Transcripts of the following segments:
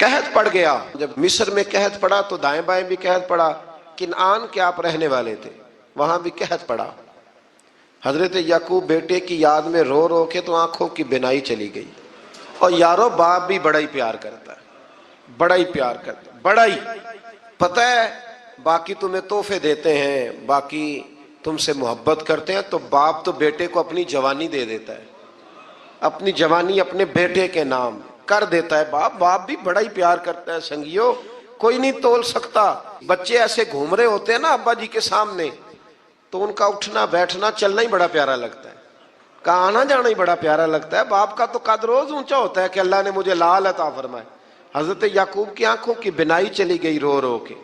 قحط پڑ گیا. جب مصر میں قحط پڑا تو دائیں بائیں بھی قحط پڑا. کنعان کے آپ رہنے والے تھے, وہاں بھی قحط پڑا. حضرت یعقوب بیٹے کی یاد میں رو رو کے تو آنکھوں کی بینائی چلی گئی. اور یارو باپ بھی بڑا ہی پیار کرتا ہے, بڑا ہی پیار کرتا ہے, بڑا ہی. پتہ ہے باقی تمہیں تحفے دیتے ہیں, باقی تم سے محبت کرتے ہیں, تو باپ تو بیٹے کو اپنی جوانی دے دیتا ہے, اپنی جوانی اپنے بیٹے کے نام کر دیتا ہے. باپ بھی بڑا ہی پیار کرتا ہے. سنگیو کوئی نہیں تول سکتا. بچے ایسے گھوم رہے ہوتے ہیں نا ابا جی کے سامنے, تو ان کا اٹھنا بیٹھنا چلنا ہی بڑا پیارا لگتا ہے, کا آنا جانا ہی بڑا پیارا لگتا ہے. باپ کا تو قد روز اونچا ہوتا ہے کہ اللہ نے مجھے لال عطا فرمائے. حضرت یعقوب کی آنکھوں کی بینائی چلی گئی رو رو کے.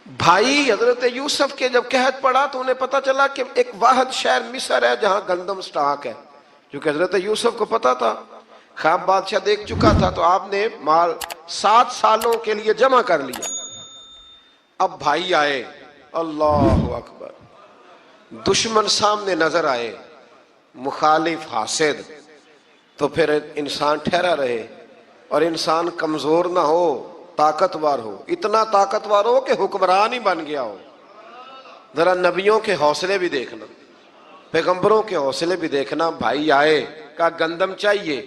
بھائی حضرت یوسف کے جب قحط پڑا تو انہیں پتا چلا کہ ایک واحد شہر مصر ہے جہاں گندم سٹاک ہے, جو کہ حضرت یوسف کو پتا تھا. خواب بادشاہ دیکھ چکا تھا, تو آپ نے مال 7 سالوں کے لیے جمع کر لیا. اب بھائی آئے, اللہ اکبر, دشمن سامنے نظر آئے, مخالف حاسد, تو پھر انسان ٹھہرا رہے اور انسان کمزور نہ ہو, طاقتور ہو. اتنا طاقتور ہو کہ حکمران ہی بن گیا ہو. ذرا نبیوں کے حوصلے بھی دیکھنا, پیغمبروں کے حوصلے بھی دیکھنا. بھائی آئے, کہا گندم چاہیے,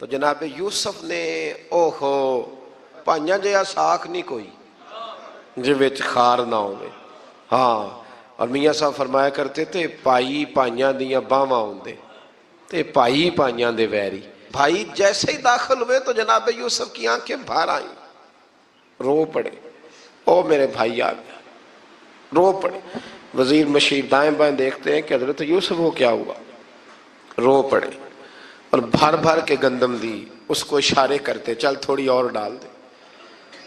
تو جناب یوسف نے اوہو پائیاں جیا ساکھ نہیں کوئی جے وچ خار نہ ہوئے. ہاں, اور میاں صاحب فرمایا کرتے تھے پائی پائیاں دیاں باواں ہوندے تے پائی پائیاں دے ویری. بھائی جیسے ہی داخل ہوئے تو جناب یوسف کی آنکھیں بھر آئیں, رو پڑے, او میرے بھائی آ گیا, رو پڑے. وزیر مشیر دائیں بائیں دیکھتے ہیں کہ حضرت یوسف کو کیا ہوا, رو پڑے اور بھر بھر کے گندم دی. اس کو اشارے کرتے چل تھوڑی اور ڈال دے,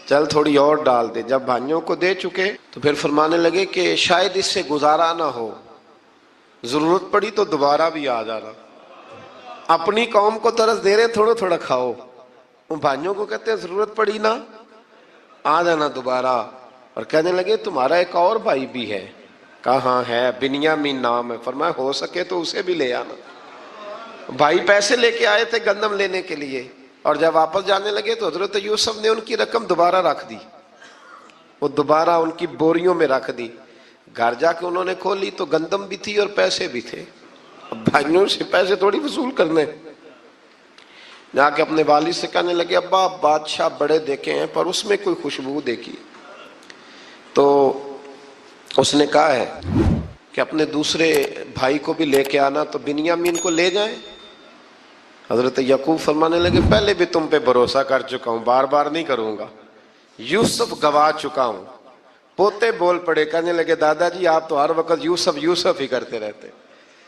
چل تھوڑی اور ڈال دے. جب بھائیوں کو دے چکے تو پھر فرمانے لگے کہ شاید اس سے گزارا نہ ہو, ضرورت پڑی تو دوبارہ بھی آ جانا. اپنی قوم کو ترس دے رہے, تھوڑا تھوڑا کھاؤ. ان بھائیوں کو کہتے ہیں ضرورت پڑی نا آ جانا دوبارہ. اور کہنے لگے تمہارا ایک اور بھائی بھی ہے. کہا ہاں ہے, بنیامین نام ہے. فرمایا ہو سکے تو اسے بھی لے آنا. بھائی پیسے لے کے آئے تھے گندم لینے کے لیے, اور جب واپس جانے لگے تو حضرت یوسف نے ان کی رقم دوبارہ رکھ دی, وہ دوبارہ ان کی بوریوں میں رکھ دی. گھر جا کے انہوں نے کھولی تو گندم بھی تھی اور پیسے بھی تھے. اب بھائیوں سے پیسے تھوڑی وصول کرنے. جا کے اپنے والد سے کہنے لگے ابا بادشاہ بڑے دیکھے ہیں پر اس میں کوئی خوشبو دیکھی. تو اس نے کہا ہے کہ اپنے دوسرے بھائی کو بھی لے کے آنا, تو بنیامین کو لے جائیں. حضرت یعقوب فرمانے لگے پہلے بھی تم پہ بھروسہ کر چکا ہوں, بار بار نہیں کروں گا. یوسف گوا چکا ہوں. پوتے بول پڑے, کہنے لگے دادا جی آپ تو ہر وقت یوسف یوسف ہی کرتے رہتے.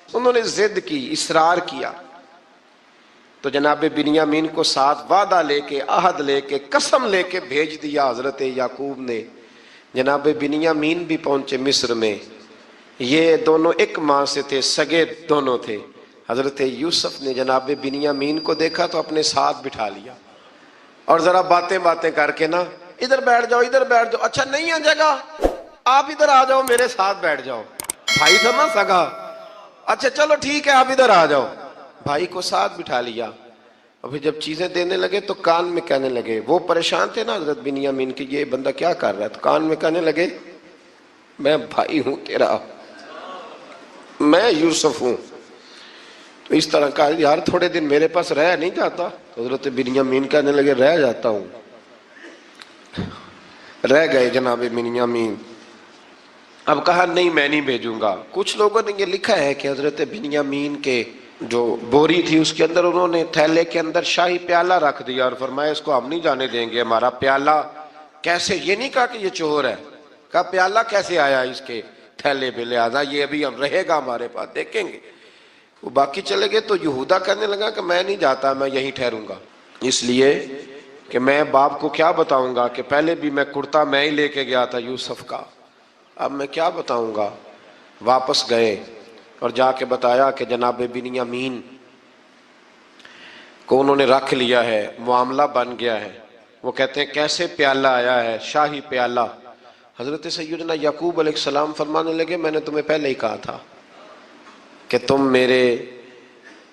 انہوں نے ضد کی, اصرار کیا, تو جناب بنیامین کو ساتھ وعدہ لے کے, عہد لے کے, قسم لے کے بھیج دیا حضرت یعقوب نے. جناب بنیامین بھی پہنچے مصر میں. یہ دونوں ایک ماں سے تھے, سگے دونوں تھے. حضرت یوسف نے جناب بنیامین کو دیکھا تو اپنے ساتھ بٹھا لیا, اور ذرا باتیں باتیں کر کے نا ادھر بیٹھ جاؤ, ادھر بیٹھ جاؤ, اچھا نہیں ہے جگہ, آپ ادھر آ جاؤ میرے ساتھ بیٹھ جاؤ. بھائی تھا نا سگا, اچھا چلو ٹھیک ہے آپ ادھر آ جاؤ. بھائی کو ساتھ بٹھا لیا. ابھی جب چیزیں دینے لگے تو کان میں کہنے لگے, وہ پریشان تھے نا حضرت بنیامین کہ یہ بندہ کیا کر رہا ہے, تو کان میں کہنے لگے میں بھائی ہوں تیرا, میں یوسف ہوں. تو اس طرح کہا یار تھوڑے دن میرے پاس رہ نہیں جاتا. تو حضرت بنیامین کہنے لگے رہ جاتا ہوں. رہ گئے جناب بنیامین. اب کہا نہیں میں نہیں بھیجوں گا. کچھ لوگوں نے یہ لکھا ہے کہ حضرت بنیامین کے جو بوری تھی اس کے اندر انہوں نے تھیلے کے اندر شاہی پیالہ رکھ دیا اور فرمایا اس کو ہم نہیں جانے دیں گے, ہمارا پیالہ کیسے, یہ نہیں کہا کہ یہ چور ہے, کہا پیالہ کیسے آیا اس کے تھیلے پہ, لہذا یہ ابھی ہم رہے گا ہمارے پاس, دیکھیں گے. وہ باقی چلے گئے تو یہودا کہنے لگا کہ میں نہیں جاتا, میں یہیں ٹھہروں گا, اس لیے کہ میں باپ کو کیا بتاؤں گا کہ پہلے بھی میں کرتا میں ہی لے کے گیا تھا یوسف کا, اب میں کیا بتاؤں گا. واپس گئے اور جا کے بتایا کہ جناب بنیامین کو انہوں نے رکھ لیا ہے, معاملہ بن گیا ہے. وہ کہتے ہیں کیسے پیالہ آیا ہے, شاہی پیالہ. حضرت سیدنا یعقوب علیہ السلام فرمانے لگے میں نے تمہیں پہلے ہی کہا تھا کہ تم میرے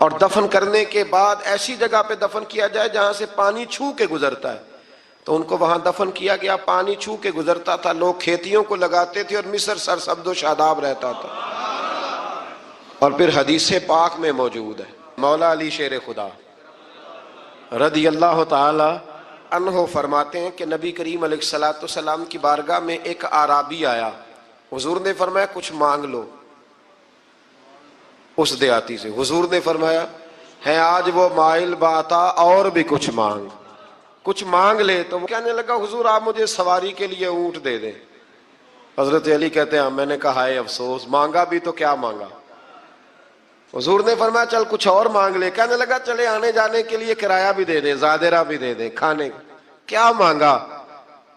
اور دفن کرنے کے بعد ایسی جگہ پہ دفن کیا جائے جہاں سے پانی چھو کے گزرتا ہے. تو ان کو وہاں دفن کیا گیا, پانی چھو کے گزرتا تھا, لوگ کھیتیوں کو لگاتے تھے اور مصر سرسبز و شاداب رہتا تھا. اور پھر حدیث پاک میں موجود ہے, مولا علی شیر خدا رضی اللہ تعالی عنہ فرماتے ہیں کہ نبی کریم علیہ الصلوۃ والسلام کی بارگاہ میں ایک اعرابی آیا. حضور نے فرمایا کچھ مانگ لو. اس دیہاتی سے حضور نے فرمایا ہے آج وہ مائل باتا, اور بھی کچھ مانگ لے. تو وہ کہنے لگا حضور آپ مجھے سواری کے لیے اونٹ دے دیں. حضرت علی کہتے ہیں میں نے کہا ہے افسوس, مانگا بھی تو کیا مانگا. حضور نے فرمایا چل کچھ اور مانگ لے. کہنے لگا چلے آنے جانے کے لیے کرایہ بھی دے دیں, زادرہ بھی دے دیں, کھانے. کیا مانگا؟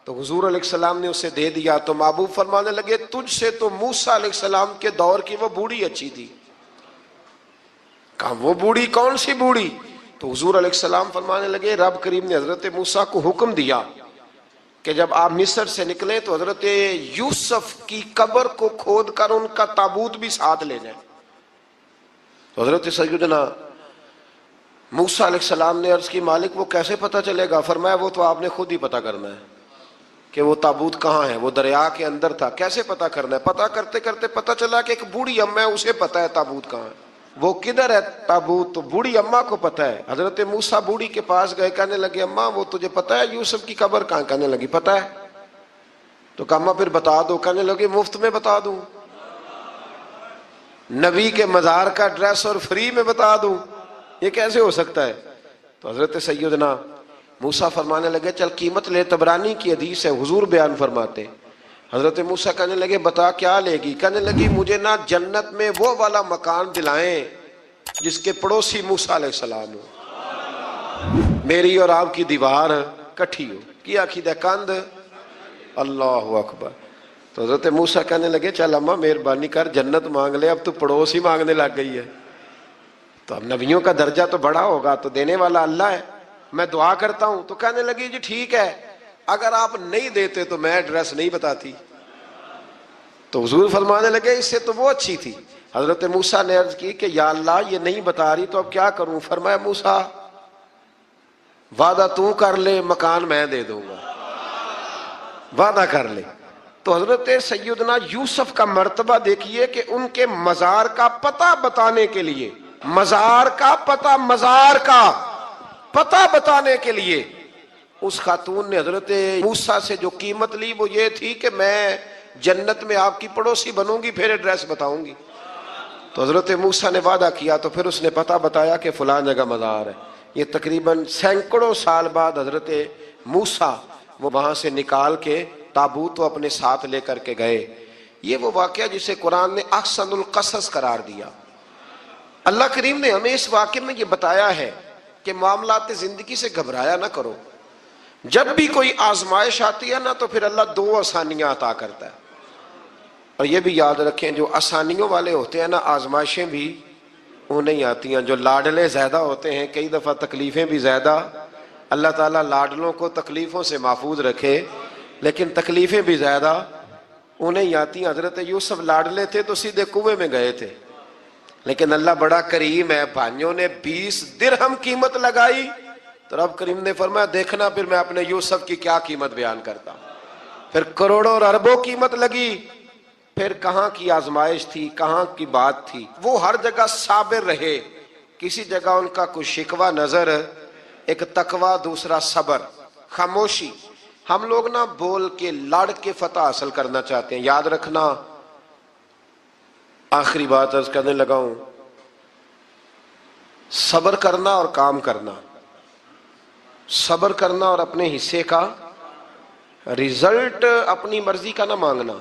تو حضور علیہ السلام نے اسے دے دیا. تو محبوب فرمانے لگے تجھ سے تو موسیٰ علیہ السلام کے دور کی وہ بوڑھی اچھی تھی. کہا وہ بوڑھی کون سی بوڑھی؟ تو حضور علیہ السلام فرمانے لگے رب کریم نے حضرت موسیٰ کو حکم دیا کہ جب آپ مصر سے نکلیں تو حضرت یوسف کی قبر کو کھود کر ان کا تابوت بھی ساتھ لے جائیں. تو حضرت سیدنا موسیٰ علیہ السلام نے عرض کی مالک وہ کیسے پتہ چلے گا؟ فرمایا وہ تو آپ نے خود ہی پتہ کرنا ہے کہ وہ تابوت کہاں ہے. وہ دریا کے اندر تھا. کیسے پتہ کرنا ہے؟ پتہ کرتے کرتے پتہ چلا کہ ایک بوڑھی اماں ہے, اسے پتہ ہے تابوت کہاں ہے. وہ کدھر ہے تابوت؟ تو بوڑھی اماں کو پتہ ہے. حضرت موسیٰ بوڑھی کے پاس گئے, کہنے لگے اماں وہ تجھے پتہ ہے یوسف کی قبر کہاں؟ کہنے لگی پتہ ہے. تو کہا اماں پھر بتا دو. کہنے لگے مفت میں بتا دوں, نبی کے مزار کا ایڈریس اور فری میں بتا دوں, یہ کیسے ہو سکتا ہے؟ تو حضرت سیدنا موسیٰ فرمانے لگے چل قیمت لے. طبرانی کی حدیث ہے, حضور بیان فرماتے حضرت موسیٰ کہنے لگے بتا کیا لے گی؟ کہنے لگی مجھے نا جنت میں وہ والا مکان دلائیں جس کے پڑوسی موسیٰ علیہ السلام ہو, میری اور آپ کی دیوار کٹھی ہو. کیا عقیدہ کند, اللہ اکبر. تو حضرت موسیٰ کہنے لگے چل اماں مہربانی کر جنت مانگ لے, اب تو پڑوس ہی مانگنے لگ گئی ہے. تو اب نبیوں کا درجہ تو بڑا ہوگا, تو دینے والا اللہ ہے, میں دعا کرتا ہوں. تو کہنے لگی جی ٹھیک ہے, اگر آپ نہیں دیتے تو میں ایڈریس نہیں بتاتی. تو حضور فرمانے لگے اس سے تو وہ اچھی تھی. حضرت موسیٰ نے عرض کی کہ یا اللہ یہ نہیں بتا رہی تو اب کیا کروں؟ فرمایا موسیٰ وعدہ تو کر لے, مکان میں دے دوں گا, وعدہ کر لے. تو حضرت سیدنا یوسف کا مرتبہ دیکھیے کہ ان کے مزار کا پتہ بتانے کے لیے, مزار کا پتہ بتانے کے لیے اس خاتون نے حضرت موسیٰ سے جو قیمت لی وہ یہ تھی کہ میں جنت میں آپ کی پڑوسی بنوں گی پھر ایڈریس بتاؤں گی. تو حضرت موسیٰ نے وعدہ کیا تو پھر اس نے پتہ بتایا کہ فلاں جگہ مزار ہے. یہ تقریباً سینکڑوں سال بعد حضرت موسیٰ وہ وہاں سے نکال کے تابوت کو اپنے ساتھ لے کر کے گئے. یہ وہ واقعہ جسے قرآن نے احسن القصص قرار دیا. اللہ کریم نے ہمیں اس واقعے میں یہ بتایا ہے کہ معاملات زندگی سے گھبرایا نہ کرو. جب بھی کوئی آزمائش آتی ہے نا تو پھر اللہ دو آسانیاں عطا کرتا ہے. اور یہ بھی یاد رکھیں جو آسانیوں والے ہوتے ہیں نا آزمائشیں بھی انہیں آتی ہیں. جو لاڈلے زیادہ ہوتے ہیں کئی دفعہ تکلیفیں بھی زیادہ. اللہ تعالیٰ لاڈلوں کو تکلیفوں سے محفوظ رکھے, لیکن تکلیفیں بھی زیادہ انہیں آتی ہیں. حضرت یوسف لاڈلے تھے تو سیدھے کنویں میں گئے تھے, لیکن اللہ بڑا کریم ہے, بھائیوں نے 20 درہم قیمت لگائی تو رب کریم نے فرمایا دیکھنا پھر میں اپنے یوسف کی کیا قیمت بیان کرتا ہوں. پھر کروڑوں اور اربوں قیمت لگی, پھر کہاں کی آزمائش تھی, کہاں کی بات تھی. وہ ہر جگہ صابر رہے, کسی جگہ ان کا کوئی شکوہ نظر, ایک تقوی دوسرا صبر, خاموشی. ہم لوگ نا بول کے لڑ کے فتح حاصل کرنا چاہتے ہیں. یاد رکھنا, آخری بات عرض کرنے لگا ہوں, صبر کرنا اور کام کرنا, صبر کرنا اور اپنے حصے کا رزلٹ اپنی مرضی کا نہ مانگنا,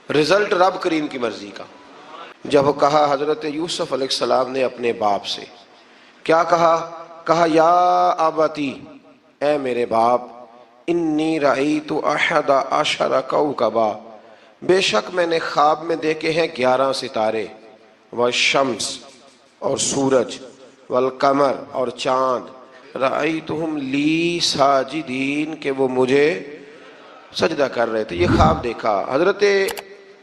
رزلٹ رب کریم کی مرضی کا. جب کہا حضرت یوسف علیہ السلام نے اپنے باپ سے کیا کہا یا ابتی, اے میرے باپ, انی رأیت احد عشر کوکبا, بے شک میں نے خواب میں دیکھے ہیں 11 ستارے, والشمس اور سورج, والقمر اور چاند, رأیتہم لی ساجدین, کہ وہ مجھے سجدہ کر رہے تھے. یہ خواب دیکھا. حضرت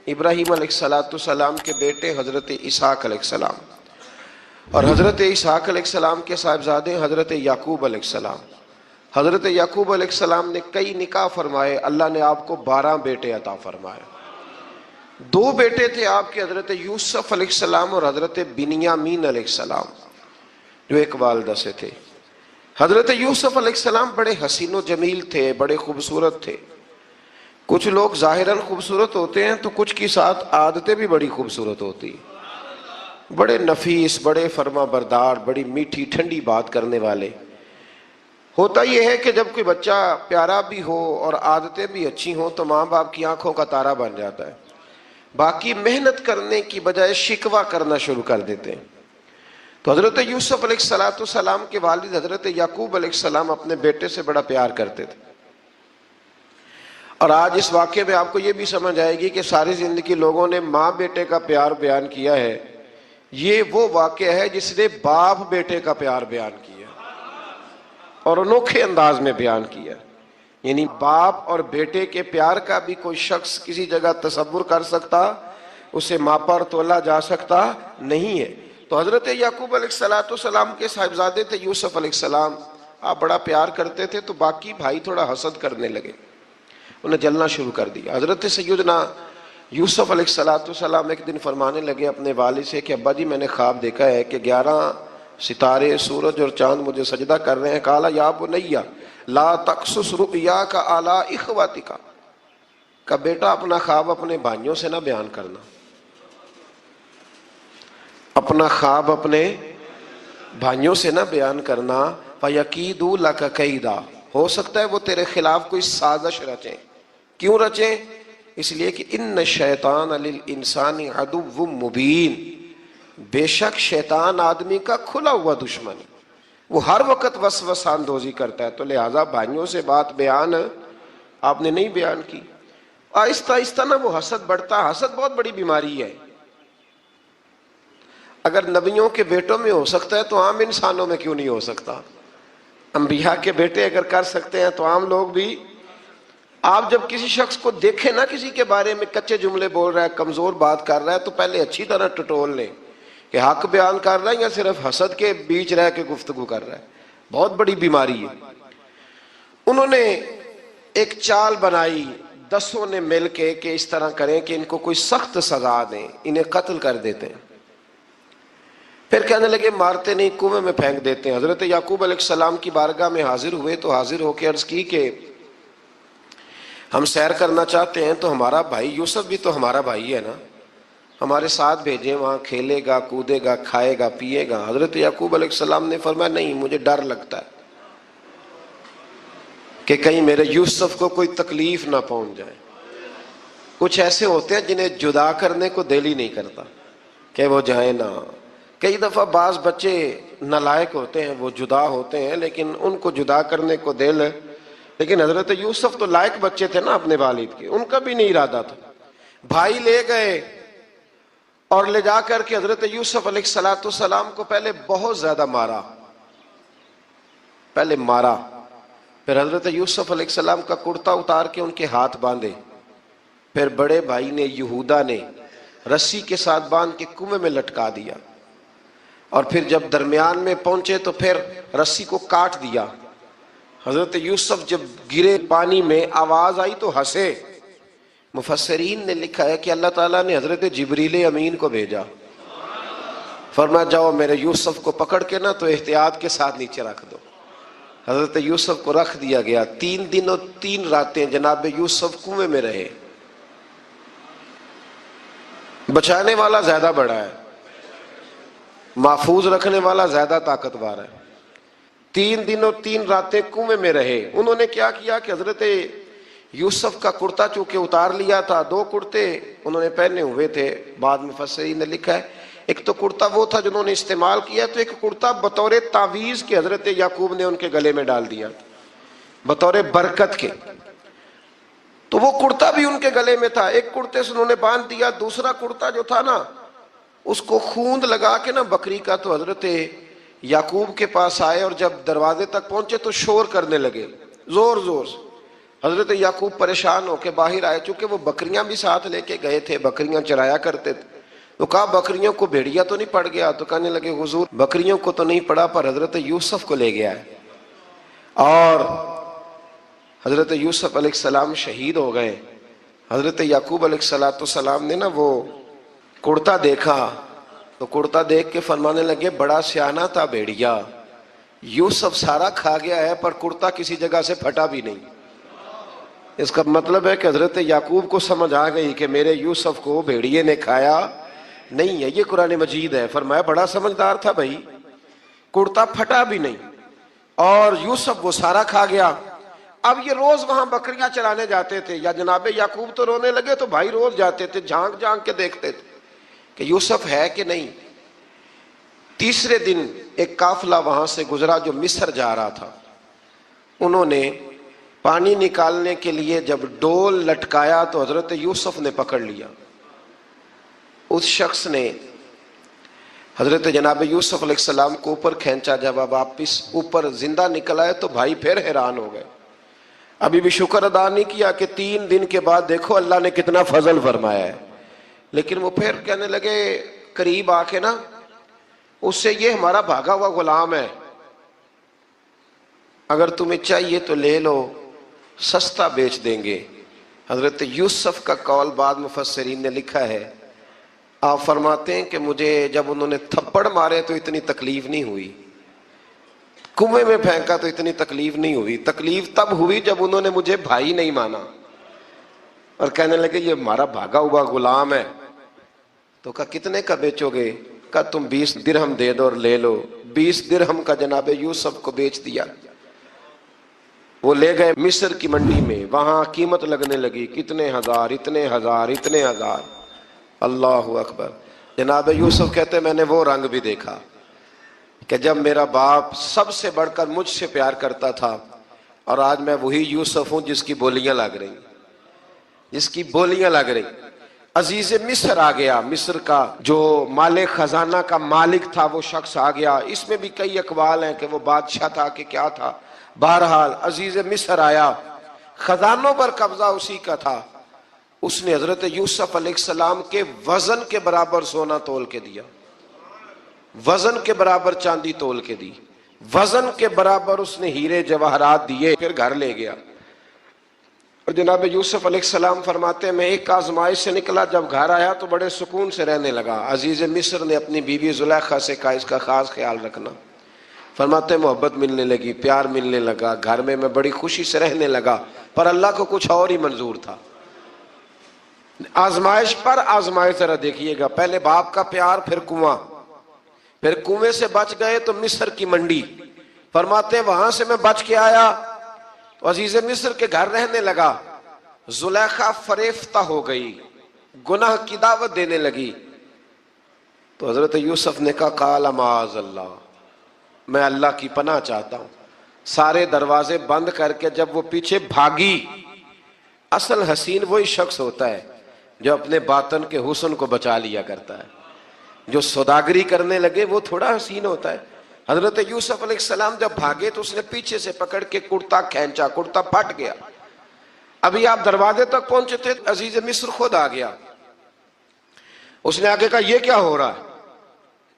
ابراہیم علیہ السلام کے بیٹے حضرت اسحاق علیہ السلام, اور حضرت اسحاق علیہ السلام کے صاحبزادے حضرت یعقوب علیہ السلام. حضرت یعقوب علیہ السلام نے کئی نکاح فرمائے، اللہ نے آپ کو 12 بیٹے عطا فرمائے. 2 بیٹے تھے آپ کے، حضرت یوسف علیہ السلام اور حضرت بنیامین علیہ السلام، جو ایک والدہ سے تھے. حضرت یوسف علیہ السلام بڑے حسین و جمیل تھے، بڑے خوبصورت تھے. کچھ لوگ ظاہراً خوبصورت ہوتے ہیں تو کچھ کی ساتھ عادتیں بھی بڑی خوبصورت ہوتی، بڑے نفیس، بڑے فرما بردار، بڑی میٹھی ٹھنڈی بات کرنے والے. ہوتا یہ ہے کہ جب کوئی بچہ پیارا بھی ہو اور عادتیں بھی اچھی ہوں تو ماں باپ کی آنکھوں کا تارا بن جاتا ہے، باقی محنت کرنے کی بجائے شکوہ کرنا شروع کر دیتے ہیں. تو حضرت یوسف علیہ السلام کے والد حضرت یعقوب علیہ السلام اپنے بیٹے سے بڑا پیار کرتے تھے. اور آج اس واقعے میں آپ کو یہ بھی سمجھ آئے گی کہ ساری زندگی لوگوں نے ماں بیٹے کا پیار بیان کیا ہے، یہ وہ واقعہ ہے جس نے باپ بیٹے کا پیار بیان کیا اور انوکھے انداز میں بیان کیا. یعنی باپ اور بیٹے کے پیار کا بھی کوئی شخص کسی جگہ تصور کر سکتا، اسے ماپا اور تولا جا سکتا نہیں ہے. تو حضرت یعقوب علیہ السلام کے صاحبزادے تھے یوسف علیہ السلام، آپ بڑا پیار کرتے تھے تو باقی بھائی تھوڑا حسد کرنے لگے، انہیں جلنا شروع کر دیا. حضرت سیدنا یوسف علیہ السلام ایک دن فرمانے لگے اپنے والد سے کہ ابا جی میں نے خواب دیکھا ہے کہ 11 ستارے، سورج اور چاند مجھے سجدہ کر رہے ہیں. قال یا بنی لا تقصص رؤیاک علی اخواتک، کہ بیٹا اپنا خواب اپنے بھائیوں سے نہ بیان کرنا، اپنا خواب اپنے بھائیوں سے نہ بیان کرنا. فَيَكِيدُوا لَكَ كَيْدًا، ہو سکتا ہے وہ تیرے خلاف کوئی سازش رچیں. کیوں رچیں؟ اس لیے کہ ان الشیطان للانسان عدو مبین، بے شک شیطان آدمی کا کھلا ہوا دشمن، وہ ہر وقت وسوسہ اندوزی کرتا ہے. تو لہٰذا بھائیوں سے بات بیان آپ نے نہیں بیان کی. آہستہ آہستہ نا وہ حسد بڑھتا. حسد بہت بڑی بیماری ہے. اگر نبیوں کے بیٹوں میں ہو سکتا ہے تو عام انسانوں میں کیوں نہیں ہو سکتا؟ انبیاء کے بیٹے اگر کر سکتے ہیں تو عام لوگ بھی. آپ جب کسی شخص کو دیکھیں نا کسی کے بارے میں کچے جملے بول رہا ہے، کمزور بات کر رہا ہے، تو پہلے اچھی طرح ٹٹول لیں کہ حق بیان کر رہا ہے یا صرف حسد کے بیچ رہ کے گفتگو کر رہا ہے. بہت بڑی بیماری ہے. انہوں نے ایک چال بنائی 10 نے مل کے کہ اس طرح کریں کہ ان کو کوئی سخت سزا دیں، انہیں قتل کر دیتے ہیں. پھر کہنے لگے مارتے نہیں، کنویں میں پھینک دیتے ہیں. حضرت یعقوب علیہ السلام کی بارگاہ میں حاضر ہوئے تو حاضر ہو کے عرض کی کہ ہم سیر کرنا چاہتے ہیں تو ہمارا بھائی یوسف بھی تو ہمارا بھائی ہے نا، ہمارے ساتھ بھیجیں، وہاں کھیلے گا، کودے گا، کھائے گا، پیے گا. حضرت یعقوب علیہ السلام نے فرمایا نہیں، مجھے ڈر لگتا ہے کہ کہیں میرے یوسف کو کوئی تکلیف نہ پہنچ جائے. کچھ ایسے ہوتے ہیں جنہیں جدا کرنے کو دل ہی نہیں کرتا کہ وہ جائیں نہ. کئی دفعہ بعض بچے نالائق ہوتے ہیں، وہ جدا ہوتے ہیں لیکن ان کو جدا کرنے کو دل، لیکن حضرت یوسف تو لائق بچے تھے نا اپنے والد کے، ان کا بھی نہیں ارادہ تھا. بھائی لے گئے اور لے جا کر کے حضرت یوسف علیہ السلام کو پہلے بہت زیادہ مارا. پھر حضرت یوسف علیہ السلام کا کرتا اتار کے ان کے ہاتھ باندھے. پھر بڑے بھائی نے یہودا نے رسی کے ساتھ باندھ کے کنویں میں لٹکا دیا. اور پھر جب درمیان میں پہنچے تو پھر رسی کو کاٹ دیا. حضرت یوسف جب گرے پانی میں آواز آئی تو ہنسے. مفسرین نے لکھا ہے کہ اللہ تعالیٰ نے حضرت جبریل امین کو بھیجا، فرمایا جاؤ میرے یوسف کو پکڑ کے نا تو احتیاط کے ساتھ نیچے رکھ دو. حضرت یوسف کو رکھ دیا گیا. 3 دن اور 3 راتیں جناب یوسف کنویں میں رہے. بچانے والا زیادہ بڑا ہے، محفوظ رکھنے والا زیادہ طاقتور ہے. 3 دن اور 3 راتیں کنویں میں رہے. انہوں نے کیا کیا کہ حضرت یوسف کا کرتا چونکہ اتار لیا تھا، 2 کرتے انہوں نے پہنے ہوئے تھے. بعد میں مفسرین نے لکھا ہے ایک تو کرتا وہ تھا جنہوں نے استعمال کیا، تو ایک کرتا بطور تعویذ کے حضرت یعقوب نے ان کے گلے میں ڈال دیا بطور برکت کے. تو وہ کرتا بھی ان کے گلے میں تھا. ایک کرتے سے انہوں نے باندھ دیا. دوسرا کرتا جو تھا نا اس کو خوند لگا کے نا بکری کا، تو حضرت یعقوب کے پاس آئے اور جب دروازے تک پہنچے تو شور کرنے لگے زور زور سے. حضرت یعقوب پریشان ہو کے باہر آئے، چونکہ وہ بکریاں بھی ساتھ لے کے گئے تھے، بکریاں چرایا کرتے تھے. تو کہا بکریوں کو بھیڑیا تو نہیں پڑ گیا؟ تو کہنے لگے حضور بکریوں کو تو نہیں پڑا پر حضرت یوسف کو لے گیا ہے، اور حضرت یوسف علیہ السلام شہید ہو گئے۔ حضرت یعقوب علیہ السلام نے نا وہ کرتا دیکھا تو کرتا دیکھ کے فرمانے لگے بڑا سیانہ تھا بھیڑیا، یوسف سارا کھا گیا ہے پر کرتا کسی جگہ سے پھٹا بھی نہیں۔ اس کا مطلب ہے کہ حضرت یعقوب کو سمجھ آ گئی کہ میرے یوسف کو بھیڑیے نے کھایا نہیں ہے۔ یہ قرآن مجید ہے، فرمایا بڑا سمجھدار تھا بھائی، کرتا پھٹا بھی نہیں اور یوسف وہ سارا کھا گیا۔ اب یہ روز وہاں بکریاں چرانے جاتے تھے، یا جناب یعقوب تو رونے لگے تو بھائی روز جاتے تھے، جھانک جھانک کے دیکھتے تھے کہ یوسف ہے کہ نہیں۔ تیسرے دن ایک قافلہ وہاں سے گزرا جو مصر جا رہا تھا، انہوں نے پانی نکالنے کے لیے جب ڈول لٹکایا تو حضرت یوسف نے پکڑ لیا۔ اس شخص نے حضرت جناب یوسف علیہ السلام کو اوپر کھینچا، جب اب واپس اوپر زندہ نکل آئے تو بھائی پھر حیران ہو گئے، ابھی بھی شکر ادا نہیں کیا کہ 3 دن کے بعد دیکھو اللہ نے کتنا فضل فرمایا ہے۔ لیکن وہ پھر کہنے لگے قریب آ کے نا اس سے، یہ ہمارا بھاگا ہوا غلام ہے، اگر تمہیں چاہیے تو لے لو، سستا بیچ دیں گے۔ حضرت یوسف کا قول بعد مفسرین نے لکھا ہے، آپ فرماتے ہیں کہ مجھے جب انہوں نے تھپڑ مارے تو اتنی تکلیف نہیں ہوئی، کنویں میں پھینکا تو اتنی تکلیف نہیں ہوئی، تکلیف تب ہوئی جب انہوں نے مجھے بھائی نہیں مانا اور کہنے لگے یہ ہمارا بھاگا ہوا غلام ہے۔ تو کہا کتنے کا بیچو گے؟ کہا تم 20 درہم دے دو اور لے لو۔ 20 درہم کا جناب یوسف کو بیچ دیا۔ وہ لے گئے مصر کی منڈی میں، وہاں قیمت لگنے لگی، کتنے ہزار، اتنے ہزار، اتنے ہزار۔ اللہ اکبر۔ جناب یوسف کہتے میں نے وہ رنگ بھی دیکھا کہ جب میرا باپ سب سے بڑھ کر مجھ سے پیار کرتا تھا، اور آج میں وہی یوسف ہوں جس کی بولیاں لگ رہی، جس کی بولیاں لگ رہی۔ عزیز مصر آ گیا، مصر کا جو مال خزانہ کا مالک تھا وہ شخص آ گیا۔ اس میں بھی کئی اقوال ہیں کہ وہ بادشاہ تھا کہ کیا تھا، بہرحال عزیز مصر آیا، خزانوں پر قبضہ اسی کا تھا۔ اس نے حضرت یوسف علیہ السلام کے وزن کے برابر سونا تول کے دیا، وزن کے برابر چاندی تول کے دی، وزن کے برابر اس نے ہیرے جواہرات دیے، پھر گھر لے گیا۔ اور جناب یوسف علیہ السلام فرماتے ہیں میں ایک آزمائش سے نکلا، جب گھر آیا تو بڑے سکون سے رہنے لگا۔ عزیز مصر نے اپنی بیوی زلیخا سے کہا اس کا خاص خیال رکھنا۔ فرماتے ہیں محبت ملنے لگی، پیار ملنے لگا، گھر میں بڑی خوشی سے رہنے لگا، پر اللہ کو کچھ اور ہی منظور تھا۔ آزمائش پر آزمائش ذرا دیکھیے گا، پہلے باپ کا پیار، پھر کنواں، پھر کنویں سے بچ گئے تو مصر کی منڈی۔ فرماتے ہیں وہاں سے میں بچ کے آیا تو عزیز مصر کے گھر رہنے لگا۔ زلیخا فریفتہ ہو گئی، گناہ کی دعوت دینے لگی، تو حضرت یوسف نے کہا قال معاذ اللہ، میں اللہ کی پناہ چاہتا ہوں۔ سارے دروازے بند کر کے جب وہ پیچھے بھاگی، اصل حسین وہی شخص ہوتا ہے جو اپنے باطن کے حسن کو بچا لیا کرتا ہے، جو سوداگری کرنے لگے وہ تھوڑا حسین ہوتا ہے۔ حضرت یوسف علیہ السلام جب بھاگے تو اس نے پیچھے سے پکڑ کے کرتا کھینچا، کرتا پھٹ گیا۔ ابھی آپ دروازے تک پہنچے تھے، عزیز مصر خود آ گیا۔ اس نے آگے کہا یہ کیا ہو رہا ہے؟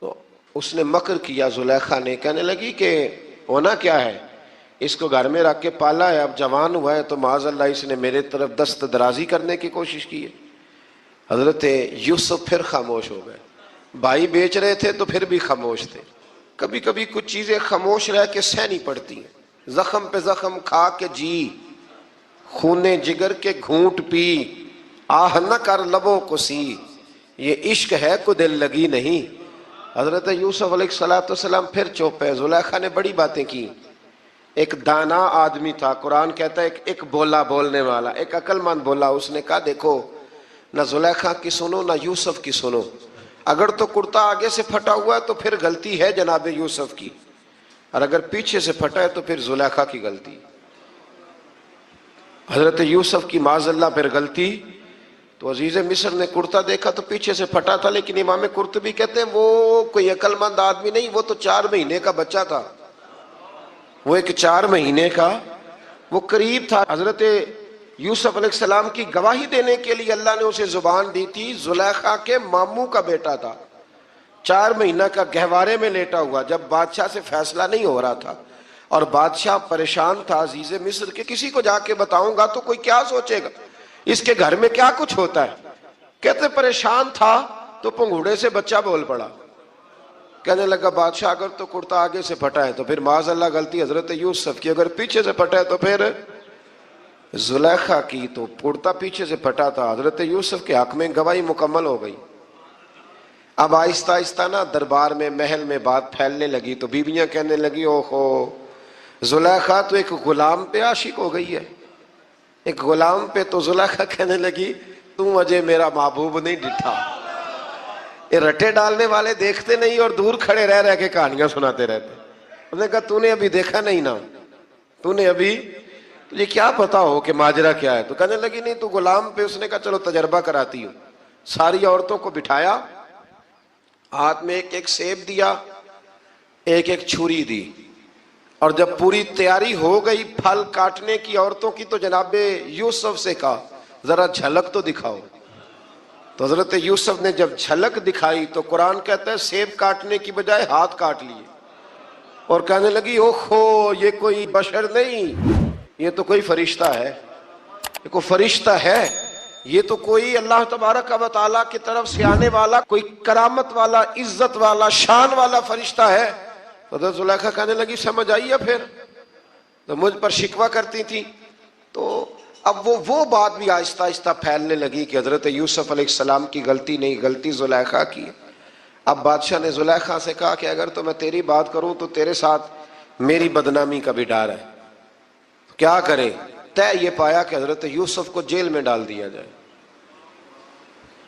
تو اس نے مکر کیا، زلیخا نے، کہنے لگی کہ ہونا کیا ہے، اس کو گھر میں رکھ کے پالا ہے، اب جوان ہوا ہے تو معاذ اللہ اس نے میرے طرف دست درازی کرنے کی کوشش کی ہے۔ حضرت یوسف پھر خاموش ہو گئے۔ بھائی بیچ رہے تھے تو پھر بھی خاموش تھے۔ کبھی کبھی کچھ چیزیں خاموش رہ کے سہنی پڑتی ہیں۔ زخم پہ زخم کھا کے جی، خونے جگر کے گھونٹ پی، آہ نہ کر لبوں کو سی، یہ عشق ہے کو دل لگی نہیں۔ حضرت یوسف علیہ السلام پھر چپ ہے۔ زلیخا نے بڑی باتیں کی۔ ایک دانا آدمی تھا، قرآن کہتا ہے ایک بولا بولنے والا، ایک عقل مند بولا۔ اس نے کہا دیکھو نہ زلیخا کی سنو نہ یوسف کی سنو، اگر تو کرتا آگے سے پھٹا ہوا ہے تو پھر غلطی ہے جناب یوسف کی، اور اگر پیچھے سے پھٹا ہے تو پھر زلیخا کی غلطی۔ حضرت یوسف کی معاذ اللہ پھر غلطی۔ تو عزیز مصر نے کرتا دیکھا تو پیچھے سے پھٹا تھا، لیکن امام قرطبی کہتے ہیں وہ کوئی عقل مند آدمی نہیں، وہ تو 4 مہینے کا بچہ تھا، وہ ایک 4 مہینے کا وہ قریب تھا۔ حضرت یوسف علیہ السلام کی گواہی دینے کے لیے اللہ نے اسے زبان دی تھی. زلیخا کے ماموں کا بیٹا تھا, 4 مہینہ کا گہوارے میں لیٹا ہوا, جب بادشاہ سے فیصلہ نہیں ہو رہا تھا اور بادشاہ پریشان تھا عزیز مصر کہ کسی کو جا کے بتاؤں گا تو کوئی کیا سوچے گا, اس کے گھر میں کیا کچھ ہوتا ہے. کہتے پریشان تھا تو پنگوڑے سے بچہ بول پڑا, کہنے لگا بادشاہ اگر تو کرتا آگے سے پھٹا ہے تو پھر معاذ اللہ غلطی حضرت یوسف کی, اگر پیچھے سے پھٹا ہے تو پھر زلیخا کی. تو کرتا پیچھے سے پھٹا تھا, حضرت یوسف کے حق میں گواہی مکمل ہو گئی. اب آہستہ آہستہ نا دربار میں محل میں بات پھیلنے لگی تو بیویاں کہنے لگی اوہو زلیخا تو ایک غلام پہ عاشق ہو گئی ہے, ایک غلام پہ. تو زلیخا کہنے لگی تم مجھے میرا محبوب نہیں ڈٹھا. یہ رٹے ڈالنے والے دیکھتے نہیں اور دور کھڑے رہ رہ کے کہانیاں سناتے رہتے. انہوں نے کہا تو نے ابھی دیکھا نہیں نا, تو نے ابھی تجھے کیا پتا ہو کہ ماجرا کیا ہے. تو کہنے لگی نہیں تو غلام پہ. اس نے کہا چلو تجربہ کراتی ہوں. ساری عورتوں کو بٹھایا, ہاتھ میں ایک ایک سیب دیا, ایک ایک چھری دی, اور جب پوری تیاری ہو گئی پھل کاٹنے کی عورتوں کی تو جناب یوسف سے کہا ذرا جھلک تو دکھاؤ. تو حضرت یوسف نے جب جھلک دکھائی تو قرآن کہتا ہے سیب کاٹنے کی بجائے ہاتھ کاٹ لیے, اور کہنے لگی اوہو یہ کوئی بشر نہیں, یہ تو کوئی فرشتہ ہے, یہ کوئی فرشتہ ہے, یہ تو کوئی اللہ تبارک و تعالیٰ کی طرف سے آنے والا کوئی کرامت والا عزت والا شان والا فرشتہ ہے. حضرت زلیخا کہنے لگی سمجھ آئی ہے پھر, تو مجھ پر شکوہ کرتی تھی. تو اب وہ بات بھی آہستہ آہستہ پھیلنے لگی کہ حضرت یوسف علیہ السلام کی غلطی نہیں, غلطی زلیخا کی. اب بادشاہ نے زلیخا سے کہا کہ اگر تو میں تیری بات کروں تو تیرے ساتھ میری بدنامی کا بھی ڈر ہے, کیا کرے. طے یہ پایا کہ حضرت یوسف کو جیل میں ڈال دیا جائے.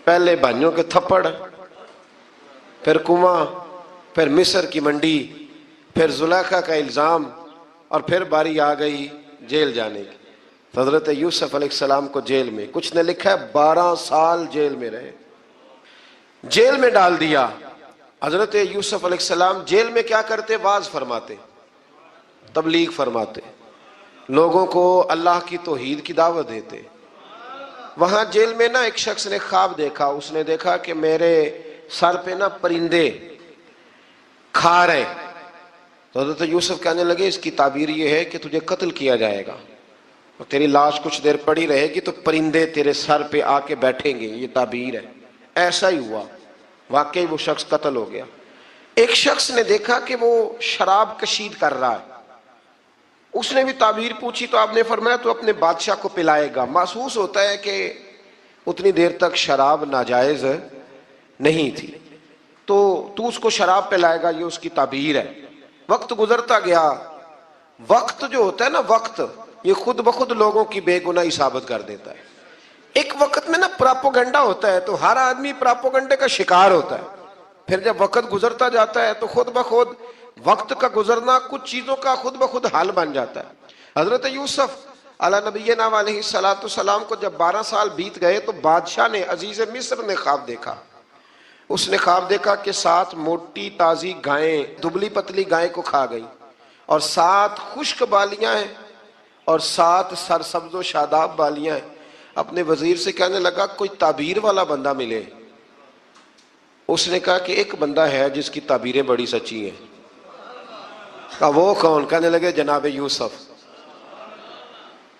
پہلے بھائیوں کے تھپڑ, پھر کنواں, پھر مصر کی منڈی, پھر زلیخا کا الزام, اور پھر باری آ گئی جیل جانے کی. حضرت یوسف علیہ السلام کو جیل میں, کچھ نے لکھا ہے 12 سال جیل میں رہے, جیل میں ڈال دیا. حضرت یوسف علیہ السلام جیل میں کیا کرتے؟ واعظ فرماتے, تبلیغ فرماتے, لوگوں کو اللہ کی توحید کی دعوت دیتے. وہاں جیل میں نا ایک شخص نے خواب دیکھا, اس نے دیکھا کہ میرے سر پہ نا پرندے کھا رہے. تو حضرت یوسف کہنے لگے اس کی تعبیر یہ ہے کہ تجھے قتل کیا جائے گا اور تیری لاش کچھ دیر پڑی رہے گی تو پرندے تیرے سر پہ آ کے بیٹھیں گے, یہ تعبیر ہے. ایسا ہی ہوا, واقعی وہ شخص قتل ہو گیا. ایک شخص نے دیکھا کہ وہ شراب کشید کر رہا ہے, اس نے بھی تعبیر پوچھی تو آپ نے فرمایا تو اپنے بادشاہ کو پلائے گا. محسوس ہوتا ہے کہ اتنی دیر تک شراب ناجائز نہیں تھی, تو اس کو شراب پلائے گا, یہ اس کی تعبیر ہے. وقت گزرتا گیا. وقت جو ہوتا ہے نا, وقت یہ خود بخود لوگوں کی بے گناہی ثابت کر دیتا ہے. ایک وقت میں نا پراپوگنڈا ہوتا ہے تو ہر آدمی پراپوگنڈے کا شکار ہوتا ہے. پھر جب وقت گزرتا جاتا ہے تو خود بخود وقت کا گزرنا کچھ چیزوں کا خود بخود حل بن جاتا ہے. حضرت یوسف علی نبینا علیہ الصلوۃ والسلام کو جب 12 سال بیت گئے تو بادشاہ نے, عزیز مصر نے خواب دیکھا. اس نے خواب دیکھا کہ 7 موٹی تازی گائیں دبلی پتلی گائیں کو کھا گئی, اور 7 خشک بالیاں ہیں اور 7 سرسبز و شاداب بالیاں ہیں. اپنے وزیر سے کہنے لگا کوئی تعبیر والا بندہ ملے. اس نے کہا کہ ایک بندہ ہے جس کی تعبیریں بڑی سچی ہیں. کہا وہ کون؟ کہنے لگے جناب یوسف.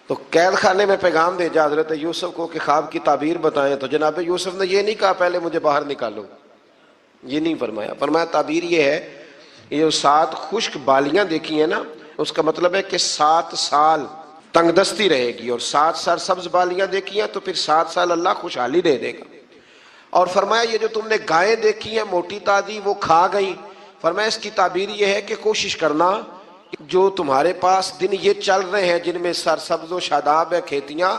تو قید خانے میں پیغام بھیجا حضرت یوسف کو کہ خواب کی تعبیر بتائیں. تو جناب یوسف نے یہ نہیں کہا پہلے مجھے باہر نکالو, یہ نہیں فرمایا. فرمایا تعبیر یہ ہے, یہ جو 7 خشک بالیاں دیکھی ہیں نا, اس کا مطلب ہے کہ 7 سال تنگ دستی رہے گی, اور 7 سرسبز بالیاں دیکھی ہیں تو پھر 7 سال اللہ خوشحالی دے دے گا. اور فرمایا یہ جو تم نے گائیں دیکھی ہیں موٹی تازی وہ کھا گئی, فرمایا اس کی تعبیر یہ ہے کہ کوشش کرنا جو تمہارے پاس دن یہ چل رہے ہیں جن میں سرسبز و شاداب ہے کھیتیاں,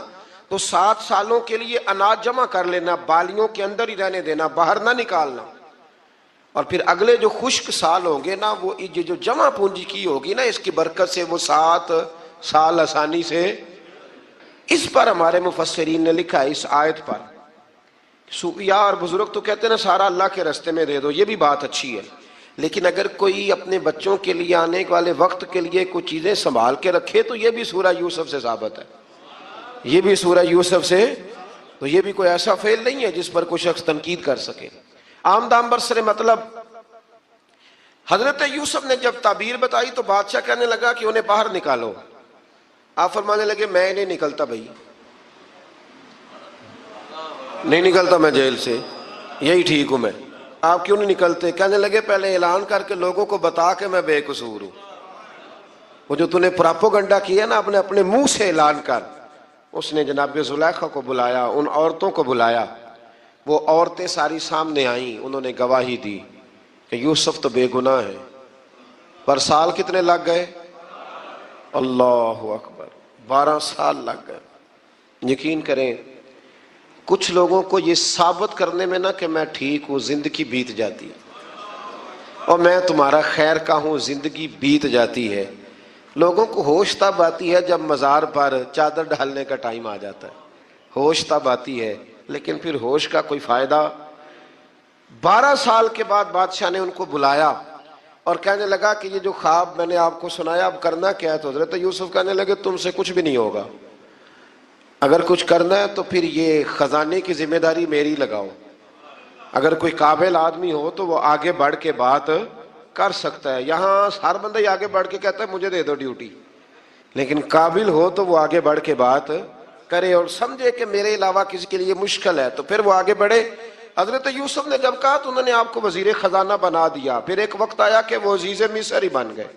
تو 7 سالوں کے لیے اناج جمع کر لینا, بالیوں کے اندر ہی رہنے دینا, باہر نہ نکالنا. اور پھر اگلے جو خشک سال ہوں گے نا, وہ یہ جو جمع پونجی کی ہوگی نا, اس کی برکت سے وہ 7 سال آسانی سے. اس پر ہمارے مفسرین نے لکھا ہے اس آیت پر, صوفیاء اور بزرگ تو کہتے ہیں نا سارا اللہ کے راستے میں دے دو, یہ بھی بات اچھی ہے, لیکن اگر کوئی اپنے بچوں کے لیے آنے والے وقت کے لیے کچھ چیزیں سنبھال کے رکھے تو یہ بھی سورہ یوسف سے ثابت ہے. یہ بھی سورہ یوسف سے، تو یہ بھی کوئی ایسا فعل نہیں ہے جس پر کوئی شخص تنقید کر سکے۔ عام دام برسر مطلب حضرت یوسف نے جب تعبیر بتائی تو بادشاہ کہنے لگا کہ انہیں باہر نکالو۔ آپ فرمانے لگے میں نہیں نکلتا بھائی، نہیں نکلتا میں جیل سے، یہی ٹھیک ہوں میں۔ آپ کیوں نہیں نکلتے؟ کہنے لگے پہلے اعلان کر کے لوگوں کو بتا کہ میں بے قصور ہوں۔ وہ جو تو نے پراپوگنڈا کیا نا اپنے منہ سے اعلان کر۔ اس نے جناب زلیخا کو بلایا، ان عورتوں کو بلایا، وہ عورتیں ساری سامنے آئیں، انہوں نے گواہی دی کہ یوسف تو بے گناہ ہے۔ پر سال کتنے لگ گئے؟ اللہ اکبر، 12 سال لگ گئے۔ یقین کریں کچھ لوگوں کو یہ ثابت کرنے میں نا کہ میں ٹھیک ہوں زندگی بیت جاتی ہے، اور میں تمہارا خیر کا ہوں زندگی بیت جاتی ہے۔ لوگوں کو ہوش تب آتی ہے جب مزار پر چادر ڈالنے کا ٹائم آ جاتا ہے، ہوش تب آتی ہے، لیکن پھر ہوش کا کوئی فائدہ۔ 12 سال کے بعد بادشاہ نے ان کو بلایا اور کہنے لگا کہ یہ جو خواب میں نے آپ کو سنایا اب کرنا کیا ہے؟ تو حضرت یوسف کہنے لگے تم سے کچھ بھی نہیں ہوگا، اگر کچھ کرنا ہے تو پھر یہ خزانے کی ذمہ داری میری لگاؤ۔ اگر کوئی قابل آدمی ہو تو وہ آگے بڑھ کے بات کر سکتا ہے۔ یہاں ہر بندہ ہی آگے بڑھ کے کہتا ہے مجھے دے دو ڈیوٹی، لیکن قابل ہو تو وہ آگے بڑھ کے بات کرے اور سمجھے کہ میرے علاوہ کسی کے لیے مشکل ہے تو پھر وہ آگے بڑھے۔ حضرت یوسف نے جب کہا تو انہوں نے آپ کو وزیر خزانہ بنا دیا۔ پھر ایک وقت آیا کہ وہ عزیز مصر ہی بن گئے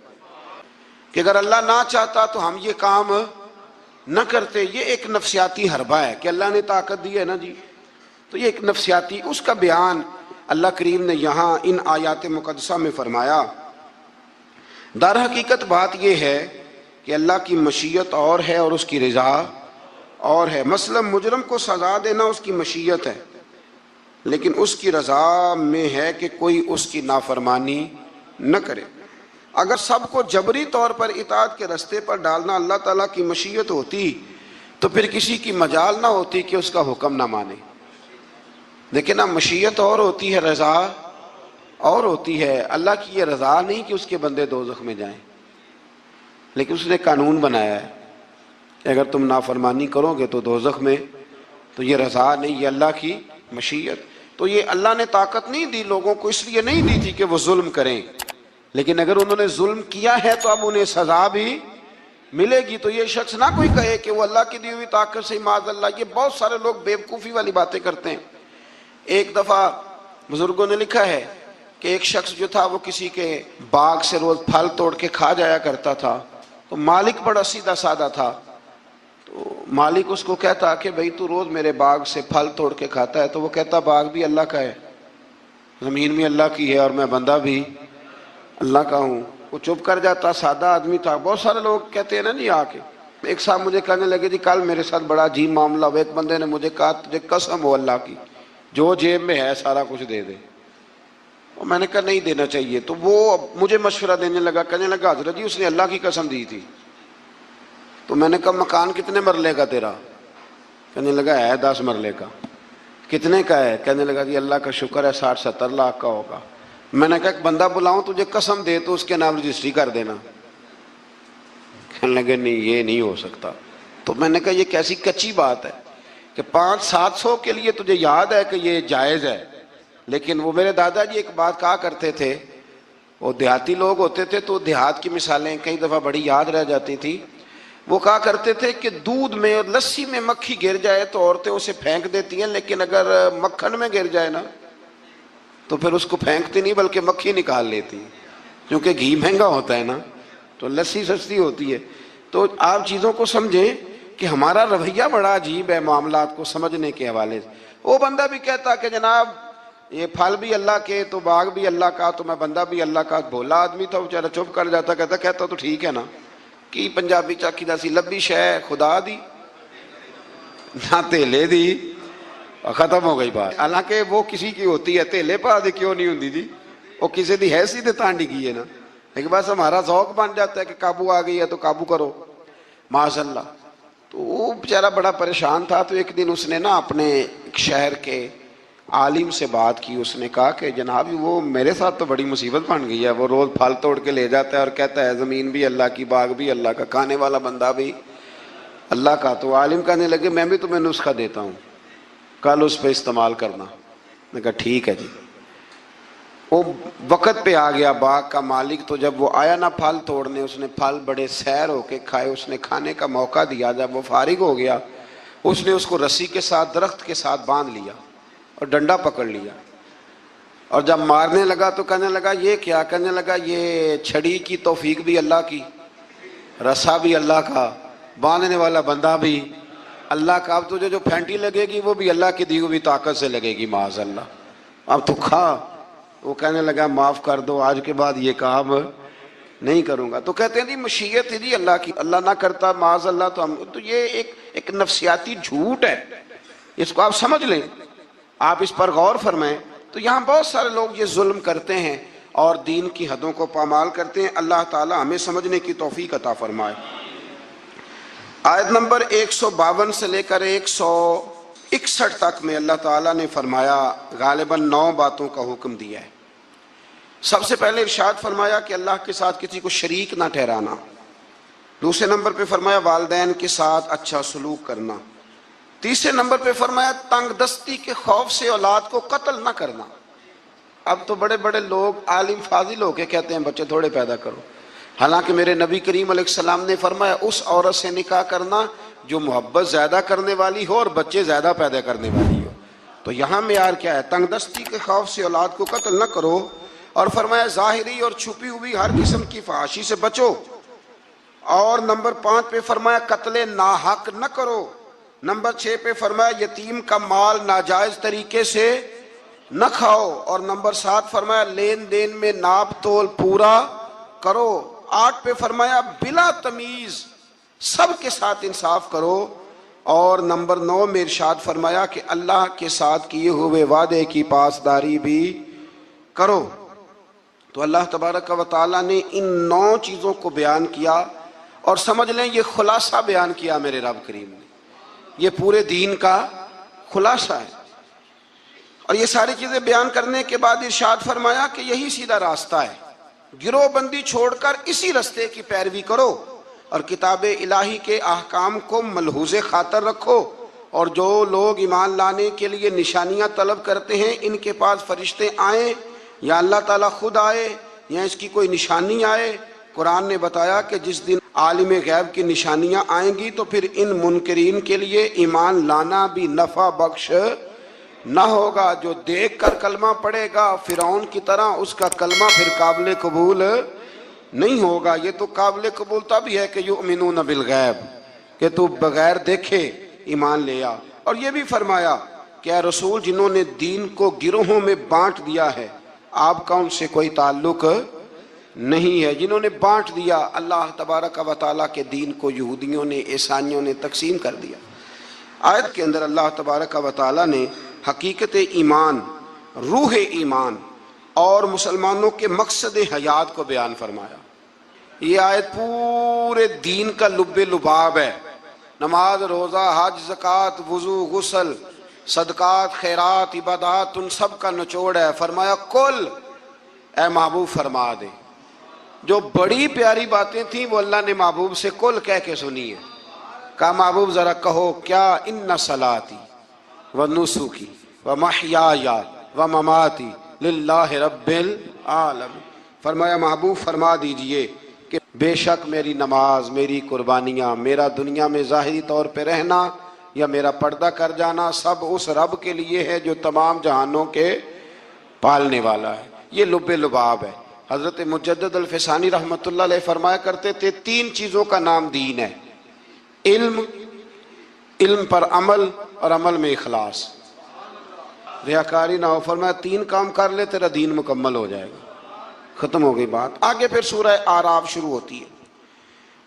کہ اگر اللہ نہ چاہتا تو ہم یہ کام نہ کرتے۔ یہ ایک نفسیاتی حربہ ہے کہ اللہ نے طاقت دی ہے نا جی، تو یہ ایک نفسیاتی، اس کا بیان اللہ کریم نے یہاں ان آیات مقدسہ میں فرمایا۔ در حقیقت بات یہ ہے کہ اللہ کی مشیت اور ہے اور اس کی رضا اور ہے۔ مثلا مجرم کو سزا دینا اس کی مشیت ہے، لیکن اس کی رضا میں ہے کہ کوئی اس کی نافرمانی نہ کرے۔ اگر سب کو جبری طور پر اطاعت کے رستے پر ڈالنا اللہ تعالیٰ کی مشیت ہوتی تو پھر کسی کی مجال نہ ہوتی کہ اس کا حکم نہ مانے۔ لیکن اب مشیت اور ہوتی ہے، رضا اور ہوتی ہے۔ اللہ کی یہ رضا نہیں کہ اس کے بندے دوزخ میں جائیں، لیکن اس نے قانون بنایا ہے کہ اگر تم نافرمانی کرو گے تو دوزخ میں، تو یہ رضا نہیں، یہ اللہ کی مشیت۔ تو یہ اللہ نے طاقت نہیں دی لوگوں کو، اس لیے نہیں دی تھی کہ وہ ظلم کریں، لیکن اگر انہوں نے ظلم کیا ہے تو اب انہیں سزا بھی ملے گی۔ تو یہ شخص نہ کوئی کہے کہ وہ اللہ کی دی ہوئی طاقت سے معاذ اللہ۔ یہ بہت سارے لوگ بیوقوفی والی باتیں کرتے ہیں۔ ایک دفعہ بزرگوں نے لکھا ہے کہ ایک شخص جو تھا وہ کسی کے باغ سے روز پھل توڑ کے کھا جایا کرتا تھا، تو مالک بڑا سیدھا سادہ تھا، تو مالک اس کو کہتا کہ بھئی تو روز میرے باغ سے پھل توڑ کے کھاتا ہے، تو وہ کہتا باغ بھی اللہ کا ہے، زمین بھی اللہ کی ہے، اور میں بندہ بھی اللہ کا ہوں۔ وہ چپ کر جاتا، سادہ آدمی تھا۔ بہت سارے لوگ کہتے ہیں نا جی، آ کے ایک صاحب مجھے کہنے لگے جی کل میرے ساتھ بڑا عجیب معاملہ ہوا۔ ایک بندے نے مجھے کہا تجھے قسم ہو اللہ کی جو جیب میں ہے سارا کچھ دے دے، اور میں نے کہا نہیں دینا چاہیے۔ تو وہ مجھے مشورہ دینے لگا، کہنے لگا حضرت جی اس نے اللہ کی قسم دی تھی۔ تو میں نے کہا مکان کتنے مرلے کا تیرا؟ کہنے لگا ہے 10 مرلے کا۔ کتنے کا ہے؟ کہنے لگا جی اللہ کا شکر ہے 60-70 لاکھ کا ہوگا۔ میں نے کہا ایک بندہ بلاؤں تجھے قسم دے تو اس کے نام رجسٹری کر دینا۔ کہنے لگے نہیں یہ نہیں ہو سکتا۔ تو میں نے کہا یہ کیسی کچی بات ہے کہ 500-700 کے لیے تجھے یاد ہے کہ یہ جائز ہے، لیکن وہ میرے دادا جی ایک بات کہا کرتے تھے، وہ دیہاتی لوگ ہوتے تھے تو دیہات کی مثالیں کئی دفعہ بڑی یاد رہ جاتی تھی۔ وہ کہا کرتے تھے کہ دودھ میں اور لسی میں مکھی گر جائے تو عورتیں اسے پھینک دیتی ہیں، لیکن اگر مکھن میں گر جائے نا تو پھر اس کو پھینکتی نہیں بلکہ مکھی نکال لیتی، کیونکہ گھی مہنگا ہوتا ہے نا، تو لسی سستی ہوتی ہے۔ تو آپ چیزوں کو سمجھیں کہ ہمارا رویہ بڑا عجیب ہے معاملات کو سمجھنے کے حوالے سے۔ وہ بندہ بھی کہتا کہ جناب یہ پھل بھی اللہ کے تو باغ بھی اللہ کا تو میں بندہ بھی اللہ کا۔ بھولا آدمی تھا بیچارہ، چپ کر جاتا، کہتا تو ٹھیک ہے نا، کی پنجابی چاکی دا سی لبی شے خدا دی نہ تیلے دی، ختم ہو گئی بات۔ حالانکہ وہ کسی کی ہوتی ہے، تیلے پا دے کیوں نہیں ہوتی جی، وہ کسی دی ہے سیدھے تانڈی کی ہے نا، لیکن بس ہمارا ذوق بن جاتا ہے کہ قابو آ گئی ہے تو قابو کرو معاذ اللہ۔ تو وہ بیچارہ بڑا پریشان تھا۔ تو ایک دن اس نے نا اپنے ایک شہر کے عالم سے بات کی، اس نے کہا کہ جناب وہ میرے ساتھ تو بڑی مصیبت بن گئی ہے، وہ روز پھل توڑ کے لے جاتا ہے اور کہتا ہے زمین بھی اللہ کی باغ بھی اللہ کا، کھانے والا بندہ بھی اللہ کا۔ تو عالم کہنے لگے میں بھی تمہیں نسخہ دیتا ہوں، کل اس پہ استعمال کرنا۔ میں کہا ٹھیک ہے جی۔ وہ وقت پہ آ گیا باغ کا مالک، تو جب وہ آیا نا پھل توڑنے، اس نے پھل بڑے سیر ہو کے کھائے، اس نے کھانے کا موقع دیا۔ جب وہ فارغ ہو گیا، اس نے اس کو رسی کے ساتھ درخت کے ساتھ باندھ لیا اور ڈنڈا پکڑ لیا، اور جب مارنے لگا تو کہنے لگا یہ کیا؟ کہنے لگا یہ چھڑی کی توفیق بھی اللہ کی، رسا بھی اللہ کا، باندھنے والا بندہ بھی اللہ کا، اب تجھے جو پھینٹی لگے گی وہ بھی اللہ کی دی ہوئی طاقت سے لگے گی، معاذ اللہ، اب تو کھا۔ وہ کہنے لگا معاف کر دو، آج کے بعد یہ کام نہیں کروں گا۔ تو کہتے ہیں جی مشیت ہے جی اللہ کی، اللہ نہ کرتا معاذ اللہ تو ہم، تو یہ ایک نفسیاتی جھوٹ ہے، اس کو آپ سمجھ لیں، آپ اس پر غور فرمائیں۔ تو یہاں بہت سارے لوگ یہ ظلم کرتے ہیں اور دین کی حدوں کو پامال کرتے ہیں۔ اللہ تعالی ہمیں سمجھنے کی توفیق عطا فرمائے۔ آیت نمبر 152 سے لے کر 161 تک میں اللہ تعالیٰ نے فرمایا، غالباً 9 باتوں کا حکم دیا ہے۔ سب سے پہلے ارشاد فرمایا کہ اللہ کے ساتھ کسی کو شریک نہ ٹھہرانا۔ دوسرے نمبر پہ فرمایا والدین کے ساتھ اچھا سلوک کرنا۔ تیسرے نمبر پہ فرمایا تنگ دستی کے خوف سے اولاد کو قتل نہ کرنا۔ اب تو بڑے بڑے لوگ عالم فاضل ہو کے کہتے ہیں بچے تھوڑے پیدا کرو، حالانکہ میرے نبی کریم علیہ السلام نے فرمایا اس عورت سے نکاح کرنا جو محبت زیادہ کرنے والی ہو اور بچے زیادہ پیدا کرنے والی ہو۔ تو یہاں معیار کیا ہے؟ تنگ دستی کے خوف سے اولاد کو قتل نہ کرو، اور فرمایا ظاہری اور چھپی ہوئی ہر قسم کی فحاشی سے بچو، اور نمبر 5 پہ فرمایا قتل ناحق نہ کرو، نمبر 6 پہ فرمایا یتیم کا مال ناجائز طریقے سے نہ کھاؤ، اور نمبر 7 فرمایا لین دین میں ناپ تول پورا کرو، 8 پہ فرمایا بلا تمیز سب کے ساتھ انصاف کرو، اور نمبر 9 میں ارشاد فرمایا کہ اللہ کے ساتھ کیے ہوئے وعدے کی پاسداری بھی کرو۔ تو اللہ تبارک و تعالیٰ نے ان 9 چیزوں کو بیان کیا، اور سمجھ لیں یہ خلاصہ بیان کیا میرے رب کریم نے، یہ پورے دین کا خلاصہ ہے۔ اور یہ ساری چیزیں بیان کرنے کے بعد ارشاد فرمایا کہ یہی سیدھا راستہ ہے، گروہ بندی چھوڑ کر اسی راستے کی پیروی کرو، اور کتاب الہی کے احکام کو ملحوظ خاطر رکھو، اور جو لوگ ایمان لانے کے لیے نشانیاں طلب کرتے ہیں ان کے پاس فرشتے آئیں یا اللہ تعالیٰ خود آئے یا اس کی کوئی نشانی آئے۔ قرآن نے بتایا کہ جس دن عالم غیب کی نشانیاں آئیں گی تو پھر ان منکرین کے لیے ایمان لانا بھی نفع بخش نہ ہوگا۔ جو دیکھ کر کلمہ پڑھے گا فرعون کی طرح، اس کا کلمہ پھر قابل قبول نہیں ہوگا۔ یہ تو قابل قبول تب ہی ہے کہ یؤمنون بالغیب، کہ تو بغیر دیکھے ایمان لے آ۔ اور یہ بھی فرمایا کہ اے رسول جنہوں نے دین کو گروہوں میں بانٹ دیا ہے آپ کا ان سے کوئی تعلق نہیں ہے۔ جنہوں نے بانٹ دیا اللہ تبارک و تعالیٰ کے دین کو، یہودیوں نے عیسائیوں نے تقسیم کر دیا۔ آیت کے اندر اللہ تبارک و تعالیٰ نے حقیقت ایمان، روح ایمان اور مسلمانوں کے مقصد حیات کو بیان فرمایا۔ یہ آیت پورے دین کا لب لباب ہے۔ نماز، روزہ، حج، زکوٰۃ، وضو، غسل، صدقات، خیرات، عبادات، ان سب کا نچوڑ ہے۔ فرمایا کل اے محبوب فرما دے، جو بڑی پیاری باتیں تھیں وہ اللہ نے محبوب سے کل کہہ کے سنی ہے۔ کہا محبوب ذرا کہو کیا، ان صلاتی و نسکی و محیای و مماتی للہ رب العالمین۔ فرمایا محبوب فرما دیجئے کہ بے شک میری نماز، میری قربانیاں، میرا دنیا میں ظاہری طور پہ رہنا یا میرا پردہ کر جانا سب اس رب کے لیے ہے جو تمام جہانوں کے پالنے والا ہے۔ یہ لب لباب ہے۔ حضرت مجدد الفسانی رحمۃ اللہ علیہ فرمایا کرتے تھے 3 چیزوں کا نام دین ہے، علم، علم پر عمل، اور عمل میں اخلاص، ریاکاری نہ ہو۔ فرمایا 3 کام کر لے تیرا دین مکمل ہو جائے گا۔ ختم ہو گئی بات۔ آگے پھر سورہ اعراف شروع ہوتی ہے۔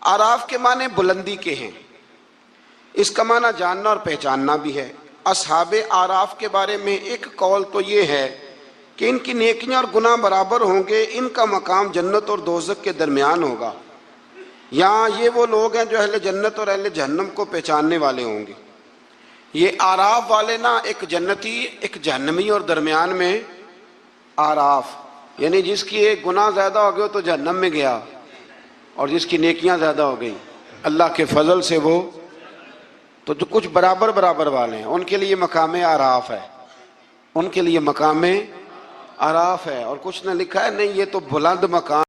اعراف کے معنی بلندی کے ہیں، اس کا معنی جاننا اور پہچاننا بھی ہے۔ اصحاب اعراف کے بارے میں ایک قول تو یہ ہے کہ ان کی نیکیاں اور گناہ برابر ہوں گے، ان کا مقام جنت اور دوزخ کے درمیان ہوگا۔ یہاں یہ وہ لوگ ہیں جو اہل جنت اور اہل جہنم کو پہچاننے والے ہوں گے۔ یہ اعراف والے نا، ایک جنتی ایک جہنمی، اور درمیان میں اعراف، یعنی جس کی ایک گناہ زیادہ ہو گئے تو جہنم میں گیا، اور جس کی نیکیاں زیادہ ہو گئی اللہ کے فضل سے وہ تو جو کچھ برابر برابر والے ہیں ان کے لیے مقام اعراف ہے، ان کے لیے مقام اعراف ہے، اور کچھ نے لکھا ہے نہیں یہ تو بلند مقام